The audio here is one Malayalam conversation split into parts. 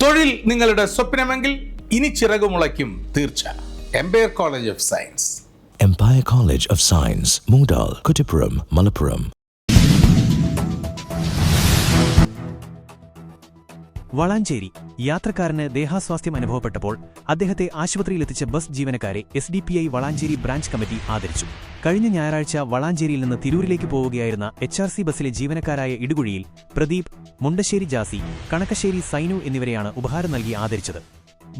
തൊഴിൽ നിങ്ങളുടെ സ്വപ്നമെങ്കിൽ ഇനി ചിറകുമുളയ്ക്കും തീർച്ച. Empire College of Science. Empire College of Science, Moondal, Kuttipuram, Malappuram. Valanchery യാത്രക്കാരന് ദേഹാസ്വാസ്ഥ്യം അനുഭവപ്പെട്ടപ്പോൾ അദ്ദേഹത്തെ ആശുപത്രിയിലെത്തിച്ച ബസ് ജീവനക്കാരെ SDPI വളാഞ്ചേരി ബ്രാഞ്ച് കമ്മിറ്റി ആദരിച്ചു. കഴിഞ്ഞ ഞായറാഴ്ച വളാഞ്ചേരിയിൽ നിന്ന് തിരൂരിലേക്ക് പോവുകയായിരുന്ന HRC ബസ്സിലെ ജീവനക്കാരായ ഇടുകുഴിയിൽ പ്രദീപ്, മുണ്ടശ്ശേരി ജാസി, കണക്കശ്ശേരി സൈനു എന്നിവരെയാണ് ഉപഹാരം നൽകി ആദരിച്ചത്.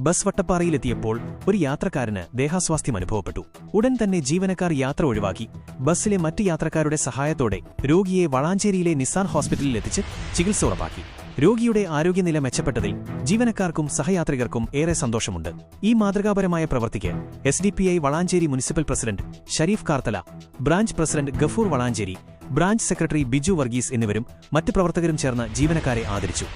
ബസ് വട്ടപ്പാറയിലെത്തിയപ്പോൾ ഒരു യാത്രക്കാരന് ദേഹാസ്വാസ്ഥ്യം അനുഭവപ്പെട്ടു. ഉടൻ തന്നെ ജീവനക്കാർ യാത്ര ഒഴിവാക്കി ബസ്സിലെ മറ്റ് യാത്രക്കാരുടെ സഹായത്തോടെ രോഗിയെ വളാഞ്ചേരിയിലെ നിസാൻ ഹോസ്പിറ്റലിൽ എത്തിച്ച് ചികിത്സ ഉറപ്പാക്കി. രോഗിയുടെ ആരോഗ്യനില മെച്ചപ്പെട്ടതിൽ ജീവനക്കാർക്കും സഹയാത്രികർക്കും ഏറെ സന്തോഷമുണ്ട്. ഈ മാതൃകാപരമായ പ്രവൃത്തിക്ക് SDPI Valanchery municipal president Shareef Karthala, branch president Gafoor Valanchery, branch secretary Biju Varghese എന്നിവരും മറ്റ് പ്രവർത്തകരും ചേർന്ന് ജീവനക്കാരെ ആദരിച്ചു.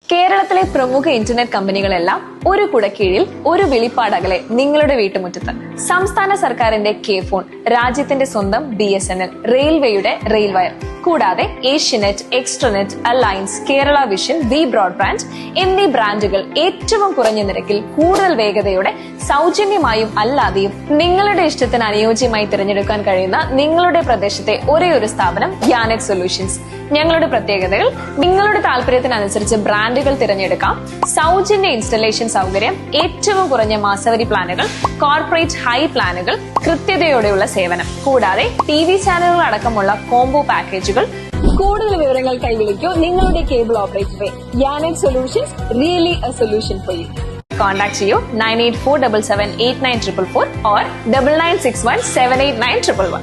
കേരളത്തിലെ പ്രമുഖ ഇന്റർനെറ്റ് കമ്പനികളെല്ലാം ഒരു കുടക്കീഴിൽ ഒരു വെളിപ്പാടകലെ നിങ്ങളുടെ വീട്ടുമുറ്റത്ത്. സംസ്ഥാന സർക്കാരിന്റെ K-ഫോൺ, രാജ്യത്തിന്റെ സ്വന്തം BSNL, റെയിൽവേയുടെ റെയിൽവയർ, കൂടാതെ ഏഷ്യനെറ്റ്, എക്സ്ട്രനെറ്റ്, അലയൻസ്, കേരള വിഷൻ, വി ബ്രോഡ്ബാൻഡ് എന്നീ ബ്രാൻഡുകൾ ഏറ്റവും കുറഞ്ഞ നിരക്കിൽ കൂടുതൽ വേഗതയോടെ സൗജന്യമായും അല്ലാതെയും നിങ്ങളുടെ ഇഷ്ടത്തിന് അനുയോജ്യമായി തിരഞ്ഞെടുക്കാൻ കഴിയുന്ന നിങ്ങളുടെ പ്രദേശത്തെ ഒരേയൊരു സ്ഥാപനം യാനെറ്റ് സൊല്യൂഷൻസ്. ഞങ്ങളുടെ പ്രത്യേകതകൾ: നിങ്ങളുടെ താല്പര്യത്തിനനുസരിച്ച് ബ്രാൻഡുകൾ തിരഞ്ഞെടുക്കാം, സൗജന്യ ഇൻസ്റ്റലേഷൻ സൗകര്യം, ഏറ്റവും കുറഞ്ഞ മാസവരി പ്ലാനുകൾ, കോർപ്പറേറ്റ് ഹൈ പ്ലാനുകൾ, കൃത്യതയോടെയുള്ള സേവനം, കൂടാതെ TV ചാനലുകൾ അടക്കമുള്ള കോംബോ പാക്കേജുകൾ. കൂടുതൽ വിവരങ്ങൾക്കായി വിളിക്കൂ നിങ്ങളുടെ കേബിൾ ഓപ്പറേറ്ററെ. യാനെറ്റ് solutions, really a solution for you. Contact ചെയ്യൂ 9847789444 or 9961789111.